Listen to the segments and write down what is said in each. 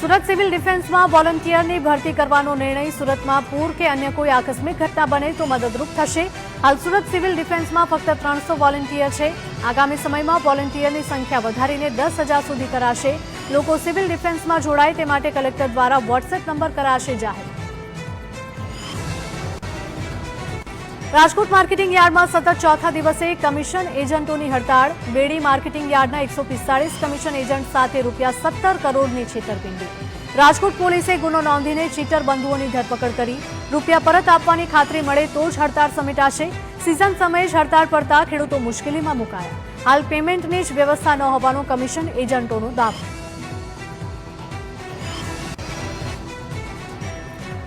Surat civil ડિફેન્સમાં વોલન્ટિયરની ભરતી કરવાનો નિર્ણય સુરતમાં પૂર કે અન્ય કોઈ આકસ્મિક ઘટના બને તો મદદરૂપ થશે। હાલ સુરત સિવિલ ડિફેન્સમાં ફક્ત 300 વોલન્ટિયર છે। આગામી સમયમાં વોલન્ટિયરની સંખ્યા વધારીને 10,000 સુધી કરાશે। લોકો સિવિલ ડિફેન્સમાં જોડાય તે માટે કલેક્ટર દ્વારા વોટ્સએપ નંબર કરાશે જાહેર। રાજકોટ માર્કેટિંગ યાર્ડમાં સતત ચોથા દિવસે કમિશન એજન્ટોની હડતાળ। બેડી માર્કેટિંગ યાર્ડના 145 કમિશન એજન્ટ સાથે ₹17 કરોડની છેતરપિંડી। રાજકોટ પોલીસે ગુનો નોંધીને ચીટર બંધુઓની ધરપકડ કરી। રૂપિયા પરત આપવાની ખાતરી મળે તો જ હડતાળ સમેટાશે। સિઝન સમયે જ હડતાળ પડતા ખેડૂતો મુશ્કેલીમાં મુકાયા। હાલ પેમેન્ટની જ વ્યવસ્થા ન હોવાનો કમિશન એજન્ટોનો દાવો।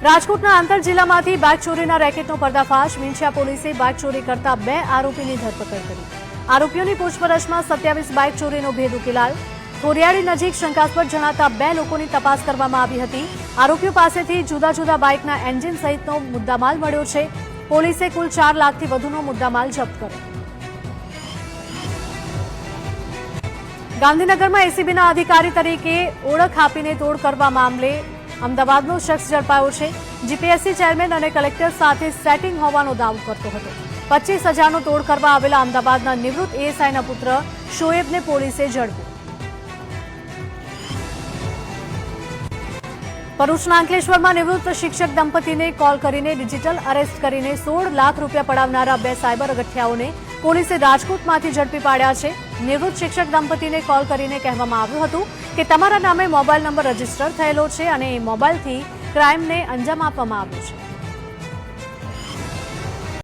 રાજકોટના આંતર જિલ્લામાંથી બાઇક ચોરીના રેકેટનો પર્દાફાશ। વિંછિયા પોલીસે બાઇક ચોરી કરતા 2 આરોપીની ધરપકડ કરી। આરોપીઓની પૂછપરછમાં 27 બાઇક ચોરીનો ભેદ ઉકેલાયો। ખોરિયાળી નજીક શંકાસ્પદ જણાતા 2 લોકોની તપાસ કરવામાં આવી હતી। આરોપીઓ પાસેથી જુદા જુદા બાઇકના એન્જિન સહિતનો મુદ્દામાલ મળ્યો છે। પોલીસે કુલ 4 લાખથી વધુનો મુદ્દામાલ જપ્ત કર્યો। ગાંધીનગરમાં એસીબીના અધિકારી તરીકે ઓળખ આપીને તોડ કરવા મામલે અમદાવાદનો શખ્સ ઝડપાયો છે। જીપીએસસી ચેરમેન અને કલેક્ટર સાથે સેટિંગ હોવાનો દાવો કરતો હતો। 25,000નો તોડ કરવા આવેલા અમદાવાદના નિવૃત્ત એએસઆઈના પુત્ર શોએબને પોલીસે ઝડપ્યો। ભરૂચના અંકલેશ્વરમાં નિવૃત્ત શિક્ષક દંપતીને કોલ કરીને ડિજિટલ અરેસ્ટ કરીને 16 લાખ રૂપિયા પડાવનારા 2 સાયબર અગઠિયાઓને પોલીસે રાજકોટમાંથી ઝડપી પાડ્યા છે। નિવૃત્ત શિક્ષક દંપતીને કોલ કરીને કહેવામાં આવ્યું હતું કે તમારા નામે મોબાઈલ નંબર રજીસ્ટર થયેલો છે અને એ મોબાઈલથી ક્રાઇમને અંજામ આપવામાં આવ્યો છે।